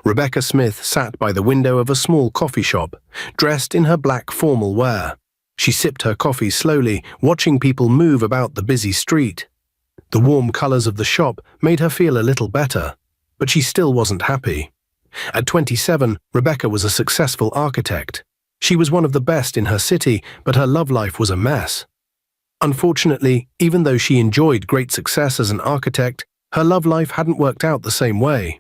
Rebecca Smith sat by the window of a small coffee shop, dressed in her black formal wear. She sipped her coffee slowly, watching people move about the busy street. The warm colors of the shop made her feel a little better, but she still wasn't happy. At 27, Rebecca was a successful architect. She was one of the best in her city, but her love life was a mess. Unfortunately, even though she enjoyed great success as an architect, her love life hadn't worked out the same way.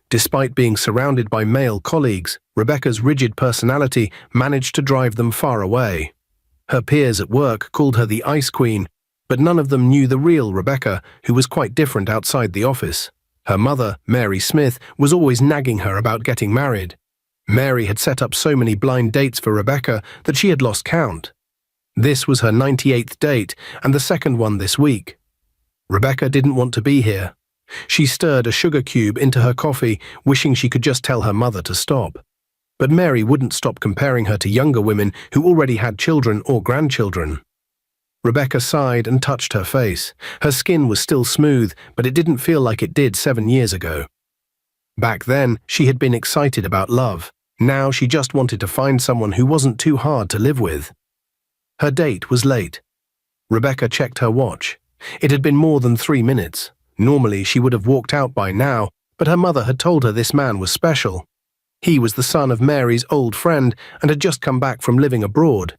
Despite being surrounded by male colleagues, Rebecca's rigid personality managed to drive them far away. Her peers at work called her the Ice Queen, but none of them knew the real Rebecca, who was quite different outside the office. Her mother, Mary Smith, was always nagging her about getting married. Mary had set up so many blind dates for Rebecca that she had lost count. This was her 98th date and the second one this week. Rebecca didn't want to be here. She stirred a sugar cube into her coffee, wishing she could just tell her mother to stop. But Mary wouldn't stop comparing her to younger women who already had children or grandchildren. Rebecca sighed and touched her face. Her skin was still smooth, but it didn't feel like it did 7 years ago. Back then, she had been excited about love. Now she just wanted to find someone who wasn't too hard to live with. Her date was late. Rebecca checked her watch. It had been more than 3 minutes. Normally she would have walked out by now, but her mother had told her this man was special. He was the son of Mary's old friend and had just come back from living abroad.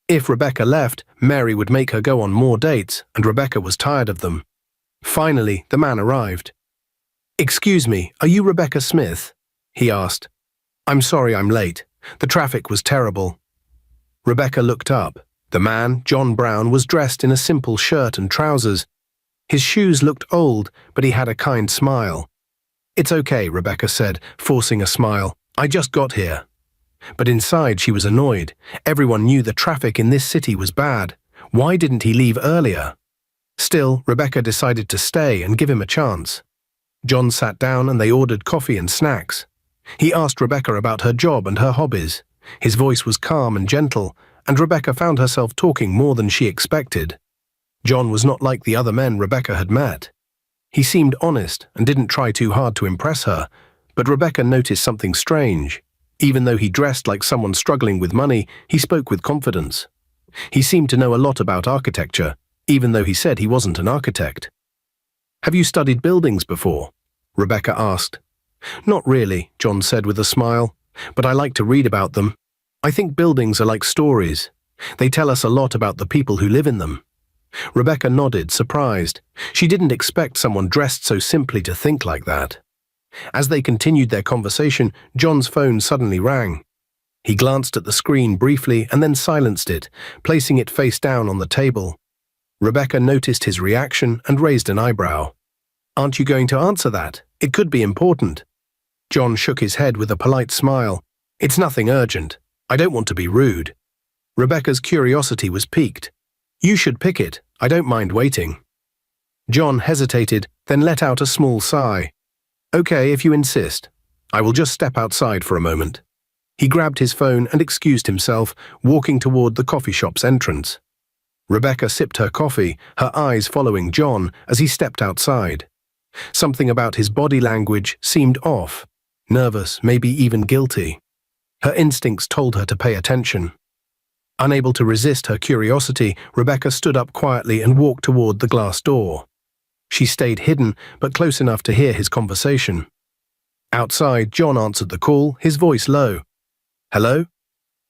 If Rebecca left, Mary would make her go on more dates, and Rebecca was tired of them. Finally, the man arrived. "Excuse me, are you Rebecca Smith?" he asked. "I'm sorry I'm late. The traffic was terrible." Rebecca looked up. The man, John Brown, was dressed in a simple shirt and trousers. His shoes looked old, but he had a kind smile. "It's okay," Rebecca said, forcing a smile. "I just got here." But inside she was annoyed. Everyone knew the traffic in this city was bad. Why didn't he leave earlier? Still, Rebecca decided to stay and give him a chance. John sat down and they ordered coffee and snacks. He asked Rebecca about her job and her hobbies. His voice was calm and gentle, and Rebecca found herself talking more than she expected. John was not like the other men Rebecca had met. He seemed honest and didn't try too hard to impress her, but Rebecca noticed something strange. Even though he dressed like someone struggling with money, he spoke with confidence. He seemed to know a lot about architecture, even though he said he wasn't an architect. "Have you studied buildings before?" Rebecca asked. "Not really," John said with a smile, "but I like to read about them. I think buildings are like stories. They tell us a lot about the people who live in them." Rebecca nodded, surprised. She didn't expect someone dressed so simply to think like that. As they continued their conversation, John's phone suddenly rang. He glanced at the screen briefly and then silenced it, placing it face down on the table. Rebecca noticed his reaction and raised an eyebrow. "Aren't you going to answer that? It could be important." John shook his head with a polite smile. "It's nothing urgent. I don't want to be rude." Rebecca's curiosity was piqued. "You should pick it. I don't mind waiting." John hesitated, then let out a small sigh. "Okay, if you insist. I will just step outside for a moment." He grabbed his phone and excused himself, walking toward the coffee shop's entrance. Rebecca sipped her coffee, her eyes following John as he stepped outside. Something about his body language seemed off, nervous, maybe even guilty. Her instincts told her to pay attention. Unable to resist her curiosity, Rebecca stood up quietly and walked toward the glass door. She stayed hidden, but close enough to hear his conversation. Outside, John answered the call, his voice low. "Hello?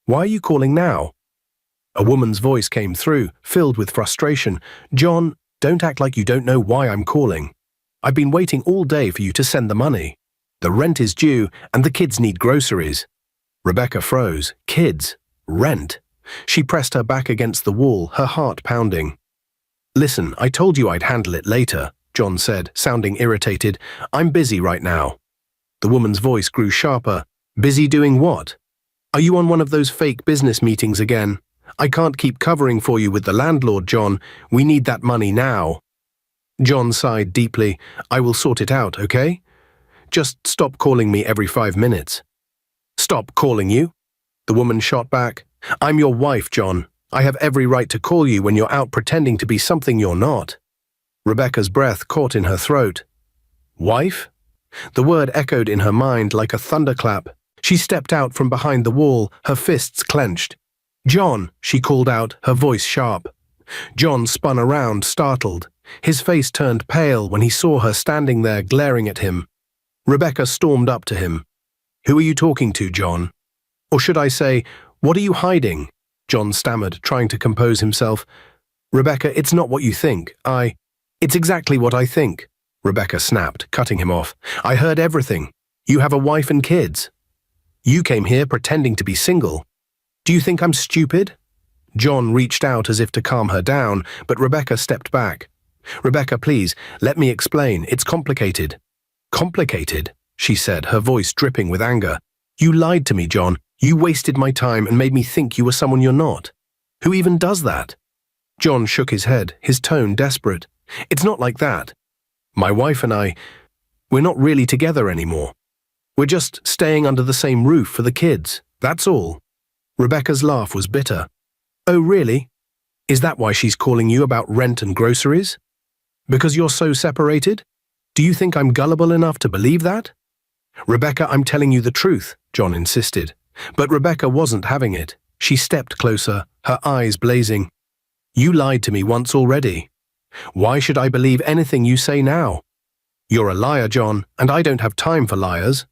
Why are you calling now?" A woman's voice came through, filled with frustration. "John, don't act like you don't know why I'm calling. I've been waiting all day for you to send the money. The rent is due, and the kids need groceries." Rebecca froze. Kids? Rent? She pressed her back against the wall, her heart pounding. "Listen, I told you I'd handle it later," John said, sounding irritated. "I'm busy right now." The woman's voice grew sharper. "Busy doing what? Are you on one of those fake business meetings again? I can't keep covering for you with the landlord, John. We need that money now." John sighed deeply. "I will sort it out, okay? Just stop calling me every 5 minutes." "Stop calling you?" The woman shot back. "I'm your wife, John. I have every right to call you when you're out pretending to be something you're not." Rebecca's breath caught in her throat. "Wife? The word echoed in her mind like a thunderclap. She stepped out from behind the wall, her fists clenched. "John," she called out, her voice sharp. John spun around, startled. His face turned pale when he saw her standing there glaring at him. Rebecca stormed up to him. "Who are you talking to, John? Or should I say, what are you hiding?" John stammered, trying to compose himself. "Rebecca, it's not what you think. It's exactly what I think," Rebecca snapped, cutting him off. "I heard everything. You have a wife and kids. You came here pretending to be single. Do you think I'm stupid?" John reached out as if to calm her down, but Rebecca stepped back. "Rebecca, please, let me explain. It's complicated." "Complicated?" she said, her voice dripping with anger. "You lied to me, John. You wasted my time and made me think you were someone you're not. Who even does that?" John shook his head, his tone desperate. "It's not like that. My wife and we're not really together anymore. We're just staying under the same roof for the kids, that's all." Rebecca's laugh was bitter. "Oh, really? Is that why she's calling you about rent and groceries? Because you're so separated? Do you think I'm gullible enough to believe that?" "Rebecca, I'm telling you the truth," John insisted. But Rebecca wasn't having it. She stepped closer, her eyes blazing. "You lied to me once already. Why should I believe anything you say now? You're a liar, John, and I don't have time for liars."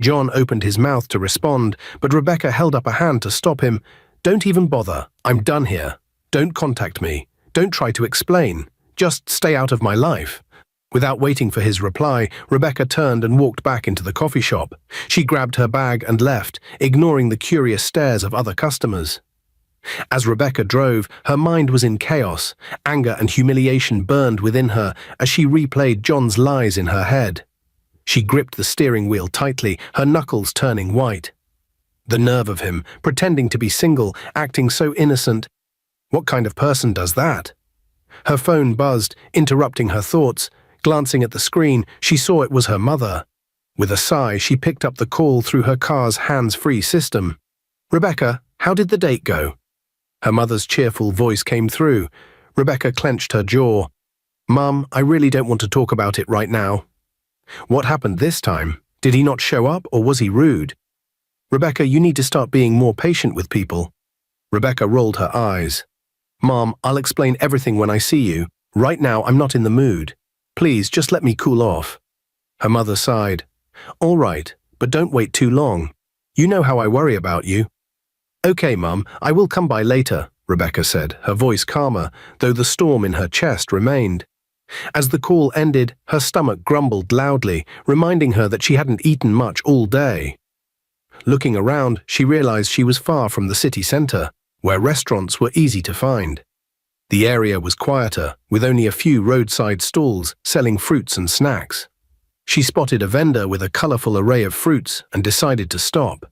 John opened his mouth to respond, but Rebecca held up a hand to stop him. "Don't even bother. I'm done here. Don't contact me. Don't try to explain. Just stay out of my life." Without waiting for his reply, Rebecca turned and walked back into the coffee shop. She grabbed her bag and left, ignoring the curious stares of other customers. As Rebecca drove, her mind was in chaos. Anger and humiliation burned within her as she replayed John's lies in her head. She gripped the steering wheel tightly, her knuckles turning white. The nerve of him, pretending to be single, acting so innocent. What kind of person does that? Her phone buzzed, interrupting her thoughts. Glancing at the screen, she saw it was her mother. With a sigh, she picked up the call through her car's hands-free system. "Rebecca, how did the date go?" Her mother's cheerful voice came through. Rebecca clenched her jaw. "Mum, I really don't want to talk about it right now." "What happened this time? Did he not show up, or was he rude?" "Rebecca, you need to start being more patient with people." Rebecca rolled her eyes. "Mom, I'll explain everything when I see you. Right now, I'm not in the mood. Please, just let me cool off." Her mother sighed. "All right, but don't wait too long. You know how I worry about you." "Okay, Mum, I will come by later," Rebecca said, her voice calmer, though the storm in her chest remained. As the call ended, her stomach grumbled loudly, reminding her that she hadn't eaten much all day. Looking around, she realized she was far from the city center, where restaurants were easy to find. The area was quieter, with only a few roadside stalls selling fruits and snacks. She spotted a vendor with a colorful array of fruits and decided to stop.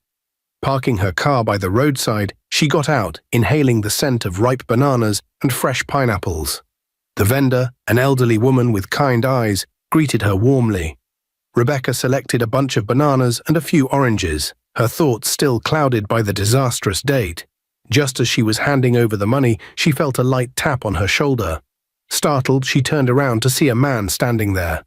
Parking her car by the roadside, she got out, inhaling the scent of ripe bananas and fresh pineapples. The vendor, an elderly woman with kind eyes, greeted her warmly. Rebecca selected a bunch of bananas and a few oranges, her thoughts still clouded by the disastrous date. Just as she was handing over the money, she felt a light tap on her shoulder. Startled, she turned around to see a man standing there.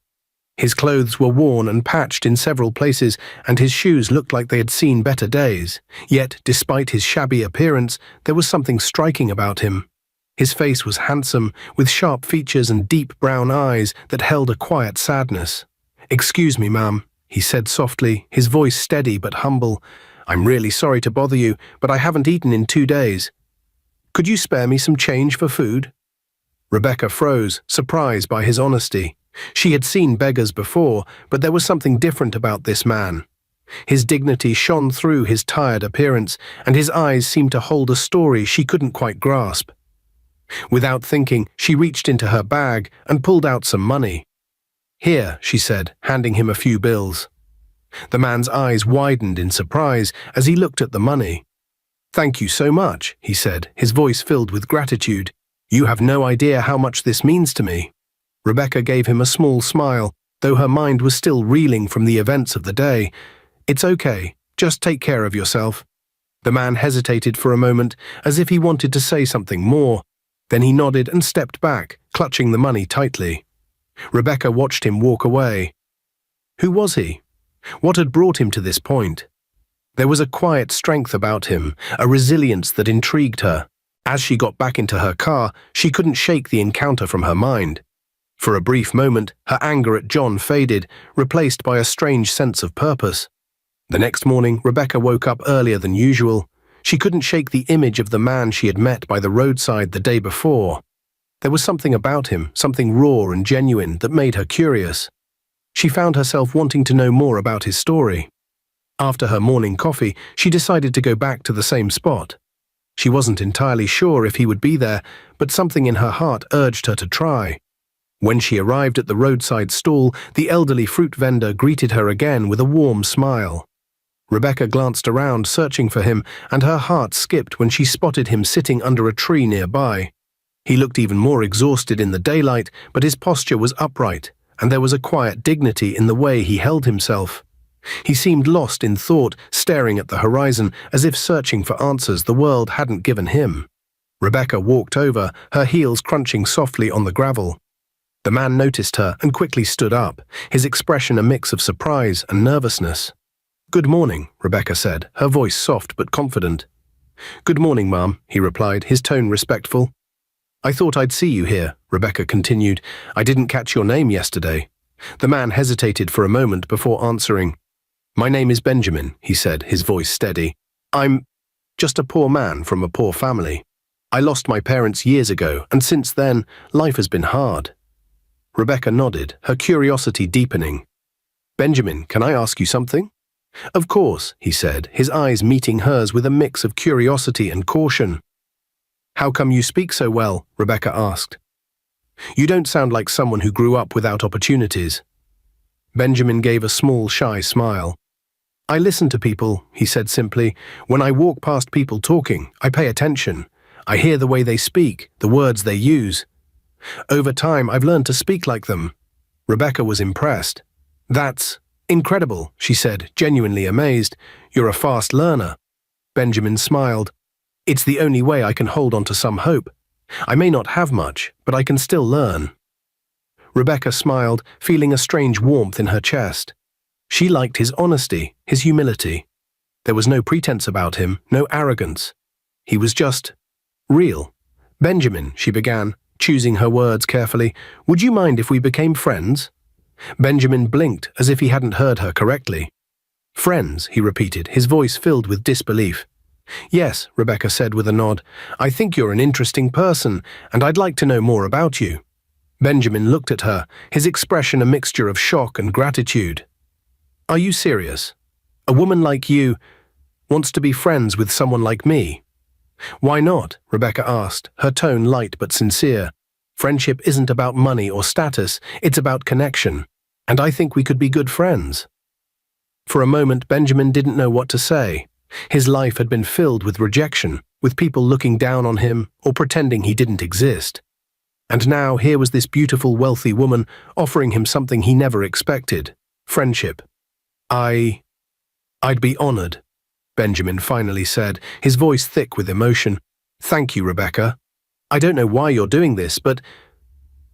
His clothes were worn and patched in several places, and his shoes looked like they had seen better days. Yet, despite his shabby appearance, there was something striking about him. His face was handsome, with sharp features and deep brown eyes that held a quiet sadness. "Excuse me, ma'am," he said softly, his voice steady but humble. "I'm really sorry to bother you, but I haven't eaten in 2 days. Could you spare me some change for food?" Rebecca froze, surprised by his honesty. She had seen beggars before, but there was something different about this man. His dignity shone through his tired appearance, and his eyes seemed to hold a story she couldn't quite grasp. Without thinking, she reached into her bag and pulled out some money. "Here," she said, handing him a few bills. The man's eyes widened in surprise as he looked at the money. "Thank you so much," he said, his voice filled with gratitude. "You have no idea how much this means to me." Rebecca gave him a small smile, though her mind was still reeling from the events of the day. "It's okay, just take care of yourself." The man hesitated for a moment, as if he wanted to say something more. Then he nodded and stepped back, clutching the money tightly. Rebecca watched him walk away. Who was he? What had brought him to this point? There was a quiet strength about him, a resilience that intrigued her. As she got back into her car, she couldn't shake the encounter from her mind. For a brief moment, her anger at John faded, replaced by a strange sense of purpose. The next morning, Rebecca woke up earlier than usual. She couldn't shake the image of the man she had met by the roadside the day before. There was something about him, something raw and genuine, that made her curious. She found herself wanting to know more about his story. After her morning coffee, she decided to go back to the same spot. She wasn't entirely sure if he would be there, but something in her heart urged her to try. When she arrived at the roadside stall, the elderly fruit vendor greeted her again with a warm smile. Rebecca glanced around, searching for him, and her heart skipped when she spotted him sitting under a tree nearby. He looked even more exhausted in the daylight, but his posture was upright, and there was a quiet dignity in the way he held himself. He seemed lost in thought, staring at the horizon, as if searching for answers the world hadn't given him. Rebecca walked over, her heels crunching softly on the gravel. The man noticed her and quickly stood up, his expression a mix of surprise and nervousness. "Good morning," Rebecca said, her voice soft but confident. "Good morning, Ma'am," he replied, his tone respectful. "I thought I'd see you here," Rebecca continued. "I didn't catch your name yesterday." The man hesitated for a moment before answering. "My name is Benjamin," he said, his voice steady. "I'm just a poor man from a poor family. I lost my parents years ago, and since then, life has been hard." Rebecca nodded, her curiosity deepening. "Benjamin, can I ask you something?" "Of course," he said, his eyes meeting hers with a mix of curiosity and caution. "How come you speak so well?" Rebecca asked. "You don't sound like someone who grew up without opportunities." Benjamin gave a small, shy smile. "I listen to people," he said simply. "When I walk past people talking, I pay attention. I hear the way they speak, the words they use. Over time, I've learned to speak like them." Rebecca was impressed. "That's incredible," she said, genuinely amazed. "You're a fast learner." Benjamin smiled. "It's the only way I can hold on to some hope. I may not have much, but I can still learn." Rebecca smiled, feeling a strange warmth in her chest. She liked his honesty, his humility. There was no pretense about him, no arrogance. He was just real. "Benjamin," she began, choosing her words carefully, "would you mind if we became friends?" Benjamin blinked as if he hadn't heard her correctly. "Friends," he repeated, his voice filled with disbelief. "Yes," Rebecca said with a nod. "I think you're an interesting person, and I'd like to know more about you." Benjamin looked at her, his expression a mixture of shock and gratitude. "Are you serious? A woman like you wants to be friends with someone like me?" "Why not?" Rebecca asked, her tone light but sincere. "Friendship isn't about money or status, it's about connection, and I think we could be good friends." For a moment, Benjamin didn't know what to say. His life had been filled with rejection, with people looking down on him or pretending he didn't exist. And now here was this beautiful, wealthy woman offering him something he never expected: friendship. I'd be honored," Benjamin finally said, his voice thick with emotion. "Thank you, Rebecca. I don't know why you're doing this, but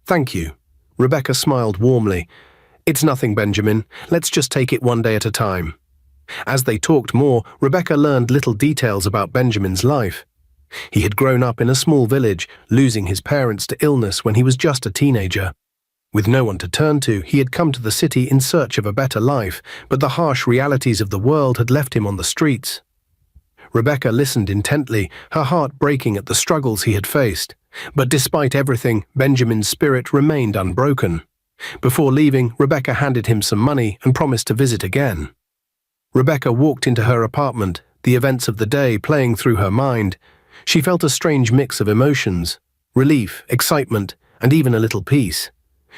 thank you." Rebecca smiled warmly. "It's nothing, Benjamin. Let's just take it one day at a time." As they talked more, Rebecca learned little details about Benjamin's life. He had grown up in a small village, losing his parents to illness when he was just a teenager. With no one to turn to, he had come to the city in search of a better life, but the harsh realities of the world had left him on the streets. Rebecca listened intently, her heart breaking at the struggles he had faced. But despite everything, Benjamin's spirit remained unbroken. Before leaving, Rebecca handed him some money and promised to visit again. Rebecca walked into her apartment, the events of the day playing through her mind. She felt a strange mix of emotions: relief, excitement, and even a little peace.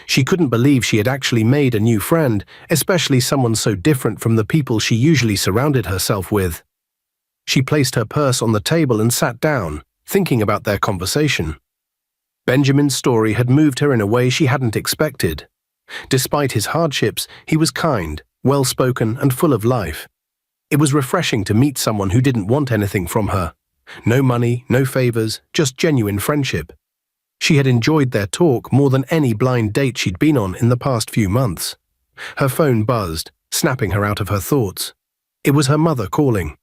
She couldn't believe she had actually made a new friend, especially someone so different from the people she usually surrounded herself with. She placed her purse on the table and sat down, thinking about their conversation. Benjamin's story had moved her in a way she hadn't expected. Despite his hardships, he was kind, well-spoken, and full of life. It was refreshing to meet someone who didn't want anything from her. No money, no favors, just genuine friendship. She had enjoyed their talk more than any blind date she'd been on in the past few months. Her phone buzzed, snapping her out of her thoughts. It was her mother calling.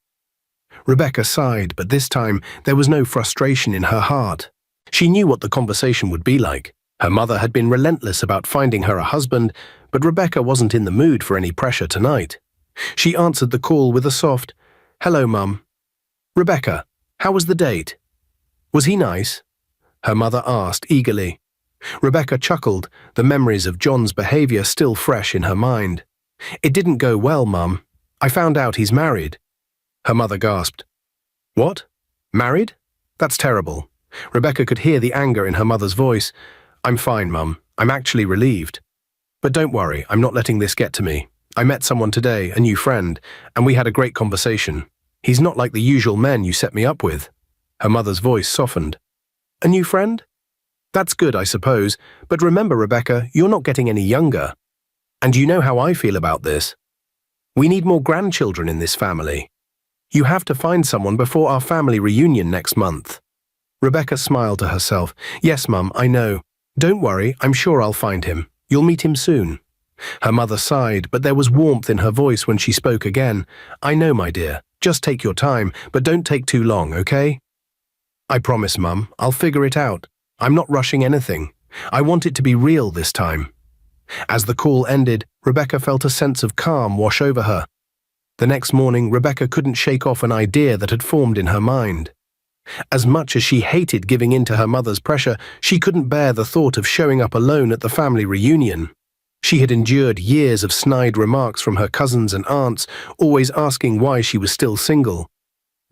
Rebecca sighed, but this time there was no frustration in her heart. She knew what the conversation would be like. Her mother had been relentless about finding her a husband, but Rebecca wasn't in the mood for any pressure tonight. She answered the call with a soft, "Hello, Mum." "Rebecca, how was the date?" "Was he nice?" her mother asked eagerly. Rebecca chuckled, the memories of John's behavior still fresh in her mind. "It didn't go well, Mum. I found out he's married." Her mother gasped. "What? Married? That's terrible." Rebecca could hear the anger in her mother's voice. "I'm fine, Mum. I'm actually relieved. But don't worry, I'm not letting this get to me. I met someone today, a new friend, and we had a great conversation. He's not like the usual men you set me up with." Her mother's voice softened. "A new friend? That's good, I suppose, but remember, Rebecca, you're not getting any younger. And you know how I feel about this. We need more grandchildren in this family. You have to find someone before our family reunion next month." Rebecca smiled to herself. "Yes, Mum, I know. Don't worry, I'm sure I'll find him. You'll meet him soon." Her mother sighed, but there was warmth in her voice when she spoke again. "I know, my dear. Just take your time, but don't take too long, okay?" "I promise, Mum, I'll figure it out. I'm not rushing anything. I want it to be real this time." As the call ended, Rebecca felt a sense of calm wash over her. The next morning, Rebecca couldn't shake off an idea that had formed in her mind. As much as she hated giving in to her mother's pressure, she couldn't bear the thought of showing up alone at the family reunion. She had endured years of snide remarks from her cousins and aunts, always asking why she was still single.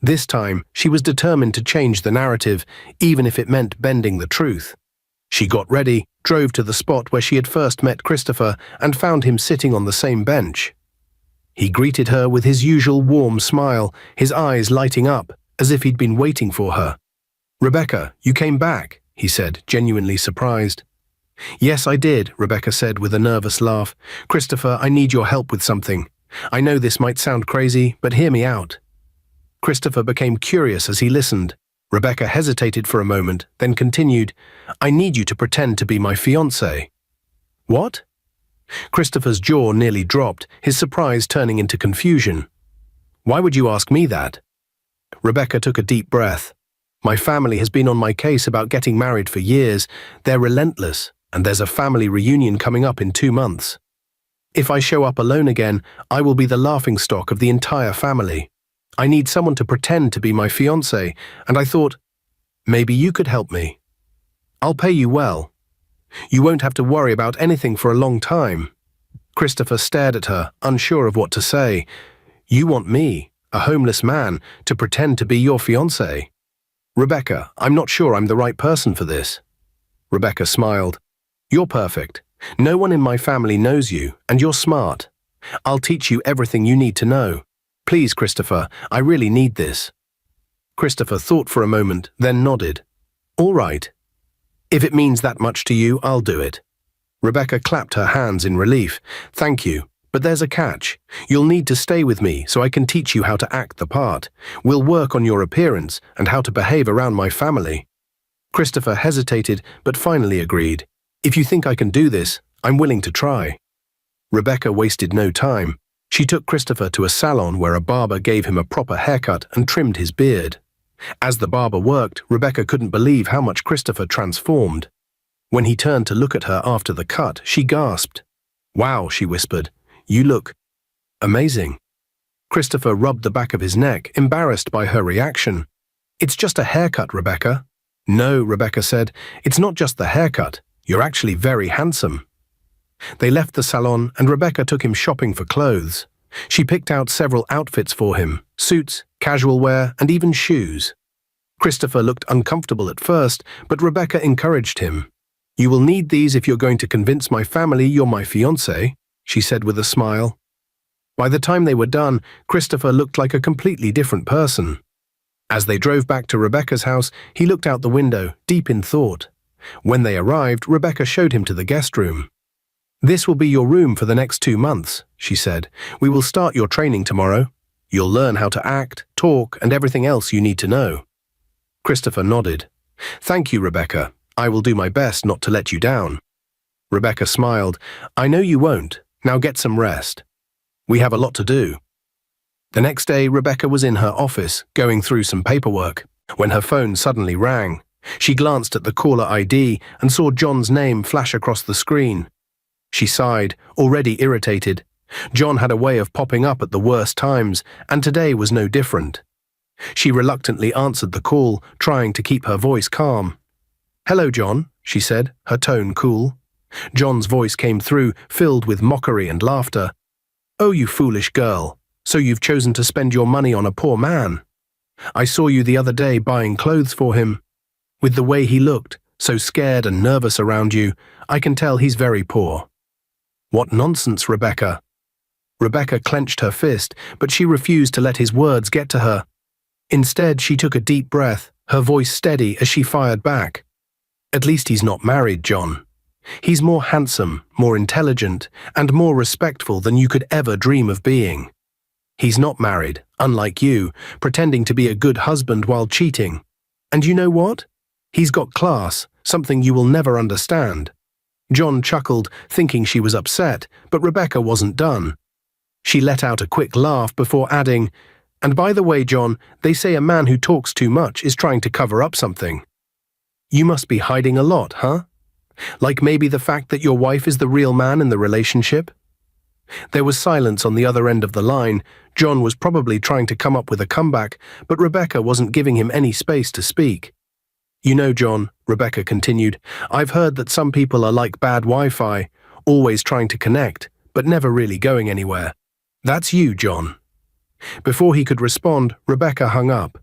This time, she was determined to change the narrative, even if it meant bending the truth. She got ready, drove to the spot where she had first met Christopher, and found him sitting on the same bench. He greeted her with his usual warm smile, his eyes lighting up, as if he'd been waiting for her. "Rebecca, you came back," he said, genuinely surprised. "Yes, I did," Rebecca said with a nervous laugh. "Christopher, I need your help with something. I know this might sound crazy, but hear me out." Christopher became curious as he listened. Rebecca hesitated for a moment, then continued, "I need you to pretend to be my fiancé." "What?" Christopher's jaw nearly dropped, his surprise turning into confusion. "Why would you ask me that?" Rebecca took a deep breath. "My family has been on my case about getting married for years. They're relentless, and there's a family reunion coming up in 2 months. If I show up alone again, I will be the laughingstock of the entire family. I need someone to pretend to be my fiancé, and I thought, maybe you could help me. I'll pay you well. You won't have to worry about anything for a long time." Christopher stared at her, unsure of what to say. "You want me, a homeless man, to pretend to be your fiancé? Rebecca, I'm not sure I'm the right person for this." Rebecca smiled. "You're perfect. No one in my family knows you, and you're smart. I'll teach you everything you need to know. Please, Christopher, I really need this." Christopher thought for a moment, then nodded. "All right. If it means that much to you, I'll do it." Rebecca clapped her hands in relief. "Thank you, but there's a catch. You'll need to stay with me so I can teach you how to act the part. We'll work on your appearance and how to behave around my family." Christopher hesitated, but finally agreed. "If you think I can do this, I'm willing to try." Rebecca wasted no time. She took Christopher to a salon where a barber gave him a proper haircut and trimmed his beard. As the barber worked, Rebecca couldn't believe how much Christopher transformed. When he turned to look at her after the cut, she gasped. "Wow," she whispered. "You look amazing." Christopher rubbed the back of his neck, embarrassed by her reaction. "It's just a haircut, Rebecca." "No," Rebecca said, "it's not just the haircut. You're actually very handsome." They left the salon, and Rebecca took him shopping for clothes. She picked out several outfits for him, suits, casual wear, and even shoes. Christopher looked uncomfortable at first, but Rebecca encouraged him. "You will need these if you're going to convince my family you're my fiancé," she said with a smile. By the time they were done, Christopher looked like a completely different person. As they drove back to Rebecca's house, he looked out the window, deep in thought. When they arrived, Rebecca showed him to the guest room. "This will be your room for the next 2 months," she said. "We will start your training tomorrow. You'll learn how to act, talk, and everything else you need to know." Christopher nodded. "Thank you, Rebecca. I will do my best not to let you down." Rebecca smiled. "I know you won't. Now get some rest. We have a lot to do." The next day, Rebecca was in her office, going through some paperwork, when her phone suddenly rang. She glanced at the caller ID and saw John's name flash across the screen. She sighed, already irritated. John had a way of popping up at the worst times, and today was no different. She reluctantly answered the call, trying to keep her voice calm. "Hello, John," she said, her tone cool. John's voice came through, filled with mockery and laughter. "Oh, you foolish girl. So you've chosen to spend your money on a poor man. I saw you the other day buying clothes for him. With the way he looked, so scared and nervous around you, I can tell he's very poor." "What nonsense, Rebecca." Rebecca clenched her fist, but she refused to let his words get to her. Instead, she took a deep breath, her voice steady as she fired back. "At least he's not married, John. He's more handsome, more intelligent, and more respectful than you could ever dream of being. He's not married, unlike you, pretending to be a good husband while cheating. And you know what? He's got class, something you will never understand." John chuckled, thinking she was upset, but Rebecca wasn't done. She let out a quick laugh before adding, "And by the way, John, they say a man who talks too much is trying to cover up something. You must be hiding a lot, huh? Like maybe the fact that your wife is the real man in the relationship?" There was silence on the other end of the line. John was probably trying to come up with a comeback, but Rebecca wasn't giving him any space to speak. "You know, John," Rebecca continued, "I've heard that some people are like bad Wi-Fi, always trying to connect, but never really going anywhere. That's you, John." Before he could respond, Rebecca hung up.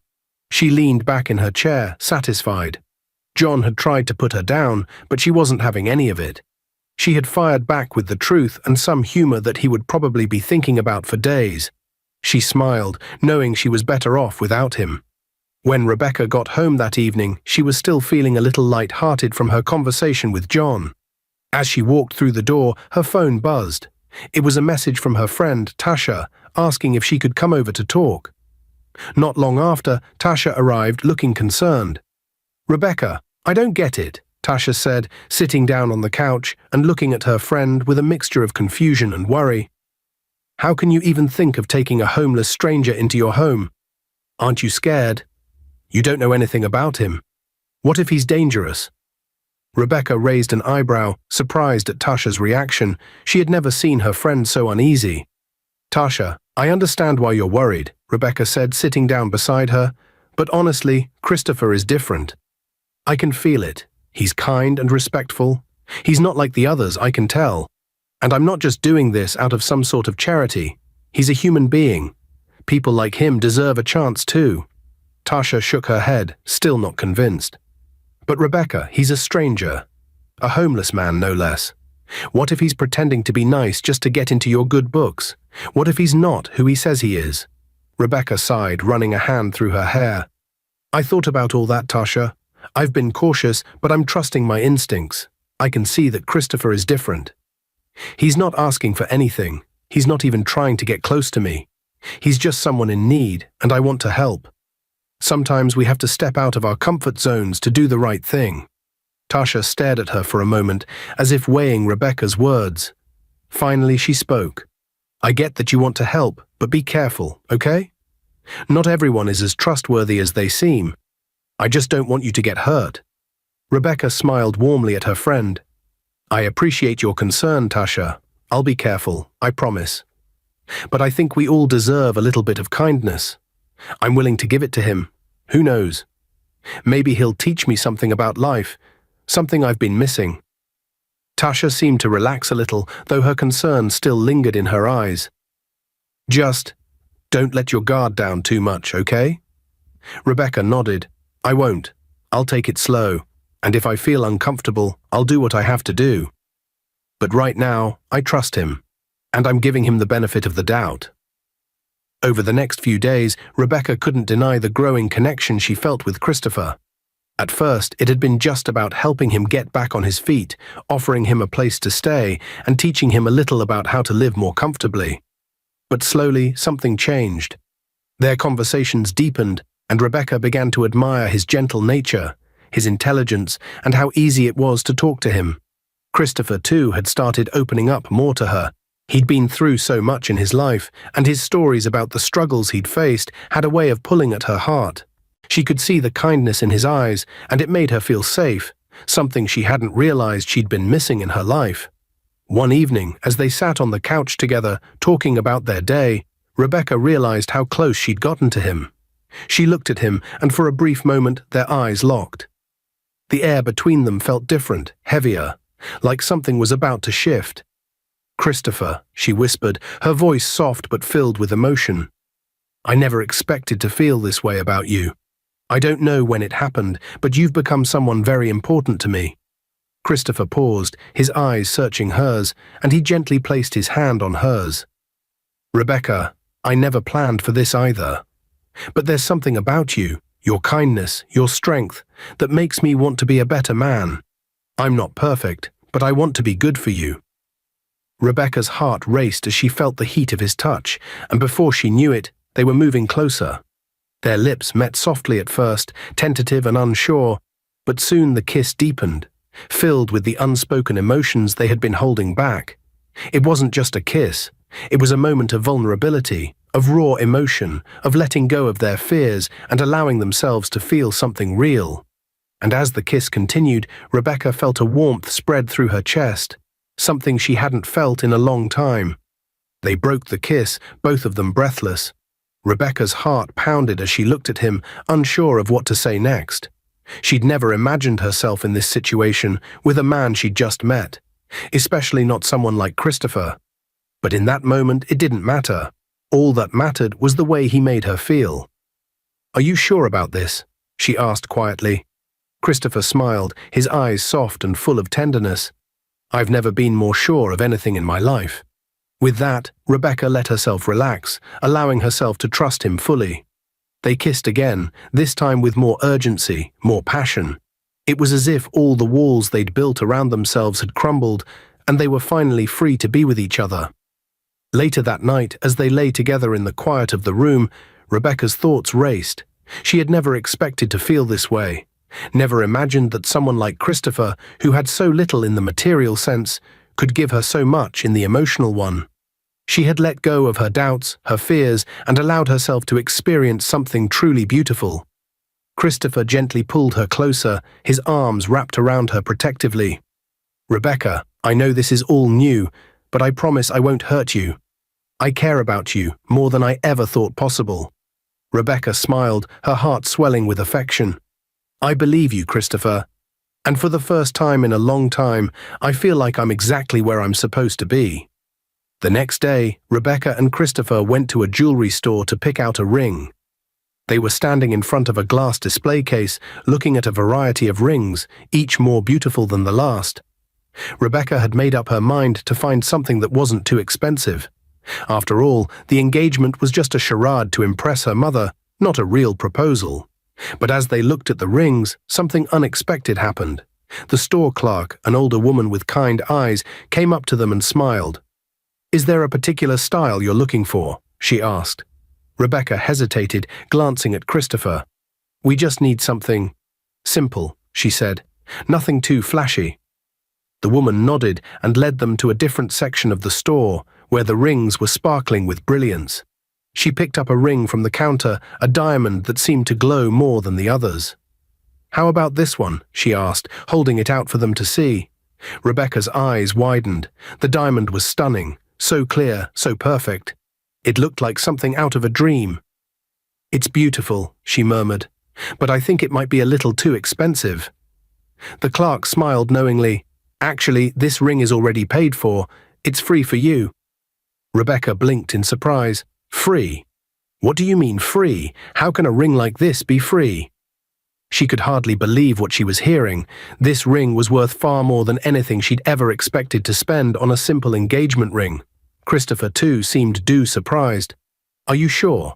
She leaned back in her chair, satisfied. John had tried to put her down, but she wasn't having any of it. She had fired back with the truth and some humor that he would probably be thinking about for days. She smiled, knowing she was better off without him. When Rebecca got home that evening, she was still feeling a little light-hearted from her conversation with John. As she walked through the door, her phone buzzed. It was a message from her friend, Tasha, asking if she could come over to talk. Not long after, Tasha arrived looking concerned. "Rebecca, I don't get it," Tasha said, sitting down on the couch and looking at her friend with a mixture of confusion and worry. "How can you even think of taking a homeless stranger into your home? Aren't you scared? You don't know anything about him. What if he's dangerous?" Rebecca raised an eyebrow, surprised at Tasha's reaction. She had never seen her friend so uneasy. "Tasha, I understand why you're worried," Rebecca said, sitting down beside her. "But honestly, Christopher is different. I can feel it. He's kind and respectful. He's not like the others, I can tell. And I'm not just doing this out of some sort of charity. He's a human being. People like him deserve a chance too." Tasha shook her head, still not convinced. "But Rebecca, he's a stranger. A homeless man, no less. What if he's pretending to be nice just to get into your good books? What if he's not who he says he is?" Rebecca sighed, running a hand through her hair. "I thought about all that, Tasha. I've been cautious, but I'm trusting my instincts. I can see that Christopher is different. He's not asking for anything. He's not even trying to get close to me. He's just someone in need, and I want to help. Sometimes we have to step out of our comfort zones to do the right thing." Tasha stared at her for a moment, as if weighing Rebecca's words. Finally, she spoke. "I get that you want to help, but be careful, okay? Not everyone is as trustworthy as they seem. I just don't want you to get hurt." Rebecca smiled warmly at her friend. "I appreciate your concern, Tasha. I'll be careful, I promise. But I think we all deserve a little bit of kindness. I'm willing to give it to him. Who knows? Maybe he'll teach me something about life, something I've been missing." Tasha seemed to relax a little, though her concern still lingered in her eyes. "Just don't let your guard down too much, okay?" Rebecca nodded. "I won't. I'll take it slow, and if I feel uncomfortable, I'll do what I have to do. But right now, I trust him, and I'm giving him the benefit of the doubt." Over the next few days, Rebecca couldn't deny the growing connection she felt with Christopher. At first, it had been just about helping him get back on his feet, offering him a place to stay, and teaching him a little about how to live more comfortably. But slowly, something changed. Their conversations deepened, and Rebecca began to admire his gentle nature, his intelligence, and how easy it was to talk to him. Christopher, too, had started opening up more to her. He'd been through so much in his life, and his stories about the struggles he'd faced had a way of pulling at her heart. She could see the kindness in his eyes, and it made her feel safe, something she hadn't realized she'd been missing in her life. One evening, as they sat on the couch together, talking about their day, Rebecca realized how close she'd gotten to him. She looked at him, and for a brief moment their eyes locked. The air between them felt different, heavier, like something was about to shift. "Christopher," she whispered, her voice soft but filled with emotion. "I never expected to feel this way about you. I don't know when it happened, but you've become someone very important to me." Christopher paused, his eyes searching hers, and he gently placed his hand on hers. "Rebecca, I never planned for this either. But there's something about you, your kindness, your strength, that makes me want to be a better man. I'm not perfect, but I want to be good for you." Rebecca's heart raced as she felt the heat of his touch, and before she knew it, they were moving closer. Their lips met softly at first, tentative and unsure, but soon the kiss deepened, filled with the unspoken emotions they had been holding back. It wasn't just a kiss, it was a moment of vulnerability, of raw emotion, of letting go of their fears and allowing themselves to feel something real. And as the kiss continued, Rebecca felt a warmth spread through her chest, something she hadn't felt in a long time. They broke the kiss, both of them breathless. Rebecca's heart pounded as she looked at him, unsure of what to say next. She'd never imagined herself in this situation with a man she'd just met, especially not someone like Christopher. But in that moment, it didn't matter. All that mattered was the way he made her feel. "Are you sure about this?" she asked quietly. Christopher smiled, his eyes soft and full of tenderness. "I've never been more sure of anything in my life." With that, Rebecca let herself relax, allowing herself to trust him fully. They kissed again, this time with more urgency, more passion. It was as if all the walls they'd built around themselves had crumbled, and they were finally free to be with each other. Later that night, as they lay together in the quiet of the room, Rebecca's thoughts raced. She had never expected to feel this way, never imagined that someone like Christopher, who had so little in the material sense, could give her so much in the emotional one. She had let go of her doubts, her fears, and allowed herself to experience something truly beautiful. Christopher gently pulled her closer, his arms wrapped around her protectively. "Rebecca, I know this is all new, but I promise I won't hurt you. I care about you more than I ever thought possible." Rebecca smiled, her heart swelling with affection. "I believe you, Christopher. And for the first time in a long time, I feel like I'm exactly where I'm supposed to be." The next day, Rebecca and Christopher went to a jewelry store to pick out a ring. They were standing in front of a glass display case, looking at a variety of rings, each more beautiful than the last. Rebecca had made up her mind to find something that wasn't too expensive. After all, the engagement was just a charade to impress her mother, not a real proposal. But as they looked at the rings, something unexpected happened. The store clerk, an older woman with kind eyes, came up to them and smiled. "Is there a particular style you're looking for?" she asked. Rebecca hesitated, glancing at Christopher. "We just need something simple," she said. "Nothing too flashy." The woman nodded and led them to a different section of the store, where the rings were sparkling with brilliance. She picked up a ring from the counter, a diamond that seemed to glow more than the others. "How about this one?" she asked, holding it out for them to see. Rebecca's eyes widened. The diamond was stunning, so clear, so perfect. It looked like something out of a dream. "It's beautiful," she murmured, "but I think it might be a little too expensive." The clerk smiled knowingly. "Actually, this ring is already paid for. It's free for you." Rebecca blinked in surprise. "Free? What do you mean free? How can a ring like this be free?" She could hardly believe what she was hearing. This ring was worth far more than anything she'd ever expected to spend on a simple engagement ring. Christopher, too, seemed surprised. "Are you sure?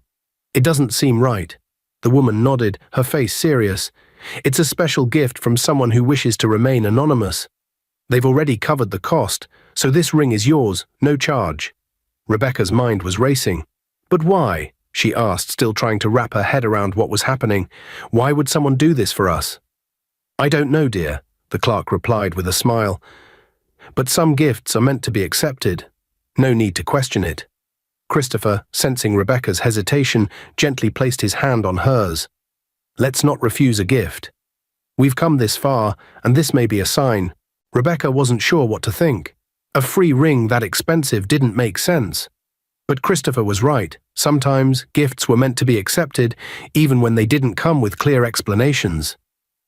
It doesn't seem right." The woman nodded, her face serious. "It's a special gift from someone who wishes to remain anonymous. They've already covered the cost, so this ring is yours, no charge." Rebecca's mind was racing. "But why?" she asked, still trying to wrap her head around what was happening. "Why would someone do this for us?" "I don't know, dear," the clerk replied with a smile. "But some gifts are meant to be accepted. No need to question it. Christopher, sensing Rebecca's hesitation, gently placed his hand on hers. Let's not refuse a gift. We've come this far, and this may be a sign. Rebecca wasn't sure what to think. A free ring that expensive didn't make sense. But Christopher was right. Sometimes gifts were meant to be accepted, even when they didn't come with clear explanations.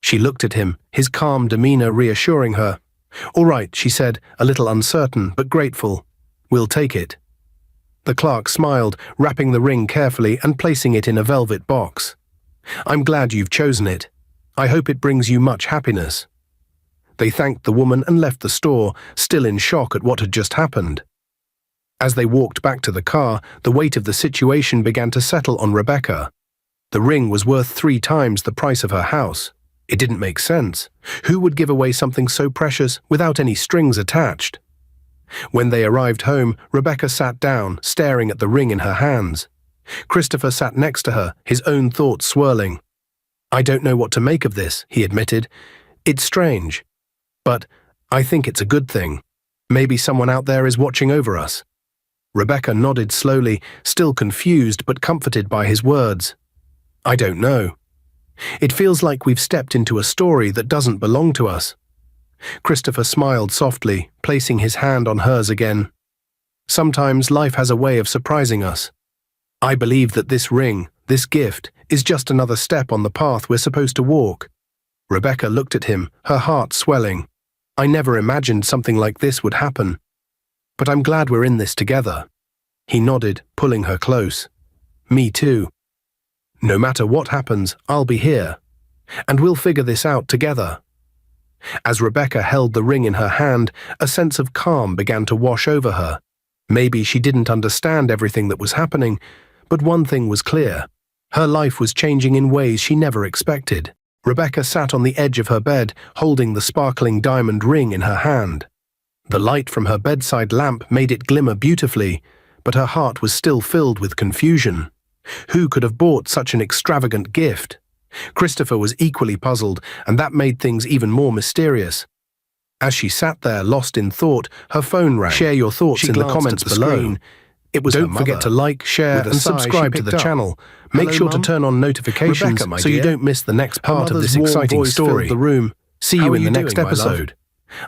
She looked at him, his calm demeanor reassuring her. All right, she said, a little uncertain but grateful. We'll take it. The clerk smiled, wrapping the ring carefully and placing it in a velvet box. I'm glad you've chosen it. I hope it brings you much happiness. They thanked the woman and left the store, still in shock at what had just happened. As they walked back to the car, the weight of the situation began to settle on Rebecca. The ring was worth 3 times the price of her house. It didn't make sense. Who would give away something so precious without any strings attached? When they arrived home, Rebecca sat down, staring at the ring in her hands. Christopher sat next to her, his own thoughts swirling. I don't know what to make of this, he admitted. It's strange. But I think it's a good thing. Maybe someone out there is watching over us. Rebecca nodded slowly, still confused but comforted by his words. I don't know. It feels like we've stepped into a story that doesn't belong to us. Christopher smiled softly, placing his hand on hers again. Sometimes life has a way of surprising us. I believe that this ring, this gift, is just another step on the path we're supposed to walk. Rebecca looked at him, her heart swelling. I never imagined something like this would happen. But I'm glad we're in this together. He nodded, pulling her close. Me too. No matter what happens, I'll be here. And we'll figure this out together. As Rebecca held the ring in her hand, a sense of calm began to wash over her. Maybe she didn't understand everything that was happening, but one thing was clear. Her life was changing in ways she never expected. Rebecca sat on the edge of her bed, holding the sparkling diamond ring in her hand. The light from her bedside lamp made it glimmer beautifully, but her heart was still filled with confusion. Who could have bought such an extravagant gift? Christopher was equally puzzled, and that made things even more mysterious. As she sat there, lost in thought, her phone rang. Share your thoughts in the comments below. It was Don't forget to like, share, and subscribe to the channel. Make sure to turn on notifications so you don't miss the next part of this exciting story. The room. See you in the next episode.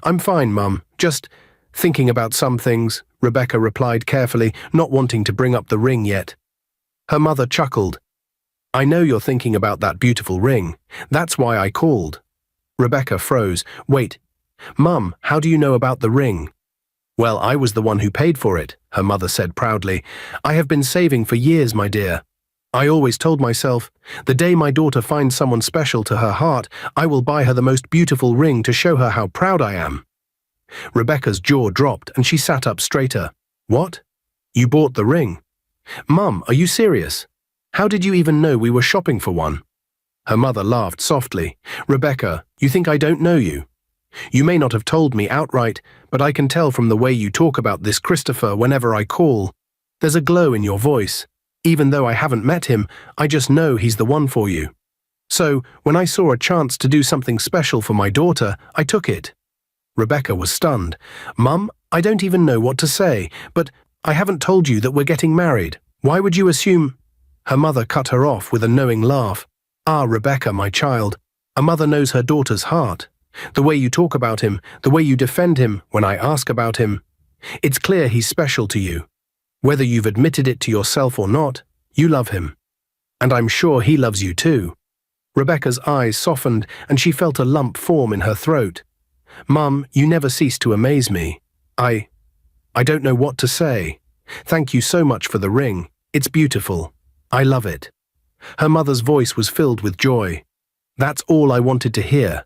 I'm fine, Mum. Just thinking about some things, Rebecca replied carefully, not wanting to bring up the ring yet. Her mother chuckled. I know you're thinking about that beautiful ring. That's why I called. Rebecca froze. Wait. Mum, how do you know about the ring? Well, I was the one who paid for it, her mother said proudly. I have been saving for years, my dear. I always told myself, the day my daughter finds someone special to her heart, I will buy her the most beautiful ring to show her how proud I am. Rebecca's jaw dropped and she sat up straighter. What? You bought the ring? Mum, are you serious? How did you even know we were shopping for one? Her mother laughed softly. Rebecca, you think I don't know you? You may not have told me outright, but I can tell from the way you talk about this Christopher whenever I call. There's a glow in your voice. Even though I haven't met him, I just know he's the one for you. So, when I saw a chance to do something special for my daughter, I took it. Rebecca was stunned. Mum, I don't even know what to say, but I haven't told you that we're getting married. Why would you assume? Her mother cut her off with a knowing laugh. Ah, Rebecca, my child, a mother knows her daughter's heart. The way you talk about him, the way you defend him when I ask about him. It's clear he's special to you. Whether you've admitted it to yourself or not, you love him. And I'm sure he loves you too. Rebecca's eyes softened and she felt a lump form in her throat. Mum, you never cease to amaze me. I don't know what to say. Thank you so much for the ring. It's beautiful. I love it. Her mother's voice was filled with joy. That's all I wanted to hear.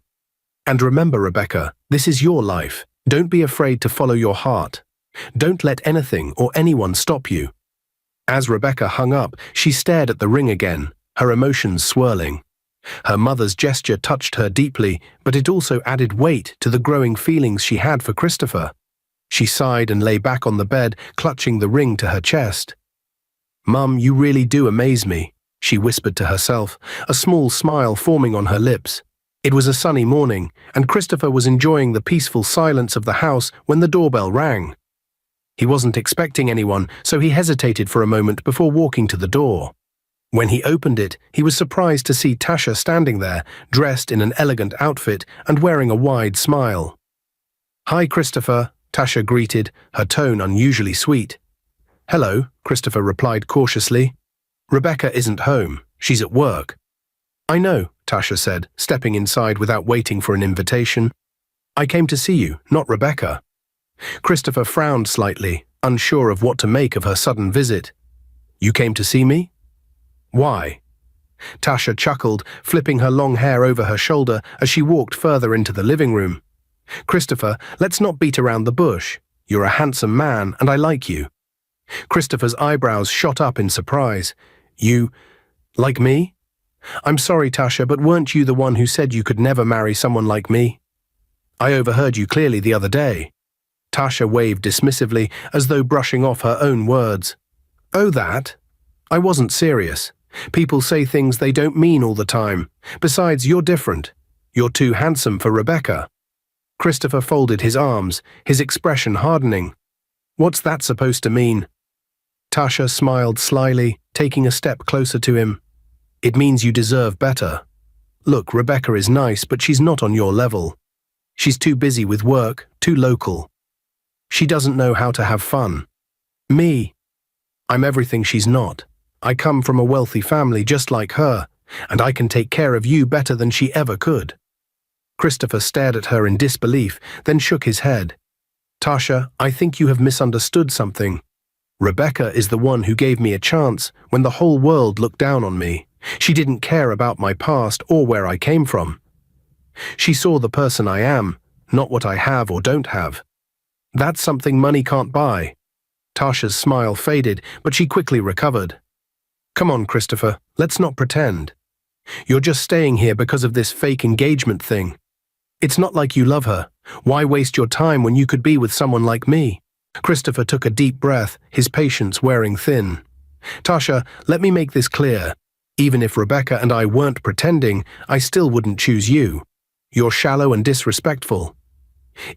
And remember, Rebecca, this is your life. Don't be afraid to follow your heart. Don't let anything or anyone stop you. As Rebecca hung up, she stared at the ring again, her emotions swirling. Her mother's gesture touched her deeply, but it also added weight to the growing feelings she had for Christopher. She sighed and lay back on the bed, clutching the ring to her chest. Mum, you really do amaze me, she whispered to herself, a small smile forming on her lips. It was a sunny morning, and Christopher was enjoying the peaceful silence of the house when the doorbell rang. He wasn't expecting anyone, so he hesitated for a moment before walking to the door. When he opened it, he was surprised to see Tasha standing there, dressed in an elegant outfit and wearing a wide smile. "Hi, Christopher," Tasha greeted, her tone unusually sweet. "Hello," Christopher replied cautiously. "Rebecca isn't home. She's at work." "I know," Tasha said, stepping inside without waiting for an invitation. "I came to see you, not Rebecca." Christopher frowned slightly, unsure of what to make of her sudden visit. "You came to see me? Why?" Tasha chuckled, flipping her long hair over her shoulder as she walked further into the living room. "Christopher, let's not beat around the bush. You're a handsome man, and I like you." Christopher's eyebrows shot up in surprise. "You like me?" "I'm sorry, Tasha, but weren't you the one who said you could never marry someone like me? I overheard you clearly the other day." Tasha waved dismissively, as though brushing off her own words. "Oh, that? I wasn't serious. People say things they don't mean all the time. Besides, you're different. You're too handsome for Rebecca." Christopher folded his arms, his expression hardening. "What's that supposed to mean?" Tasha smiled slyly, taking a step closer to him. "It means you deserve better. Look, Rebecca is nice, but she's not on your level. She's too busy with work, too local. She doesn't know how to have fun. Me, I'm everything she's not. I come from a wealthy family just like her, and I can take care of you better than she ever could." Christopher stared at her in disbelief, then shook his head. "Tasha, I think you have misunderstood something. Rebecca is the one who gave me a chance when the whole world looked down on me. She didn't care about my past or where I came from. She saw the person I am, not what I have or don't have. That's something money can't buy." Tasha's smile faded, but she quickly recovered. "Come on, Christopher, let's not pretend. You're just staying here because of this fake engagement thing. It's not like you love her. Why waste your time when you could be with someone like me?" Christopher took a deep breath, his patience wearing thin. "Tasha, let me make this clear. Even if Rebecca and I weren't pretending, I still wouldn't choose you. You're shallow and disrespectful.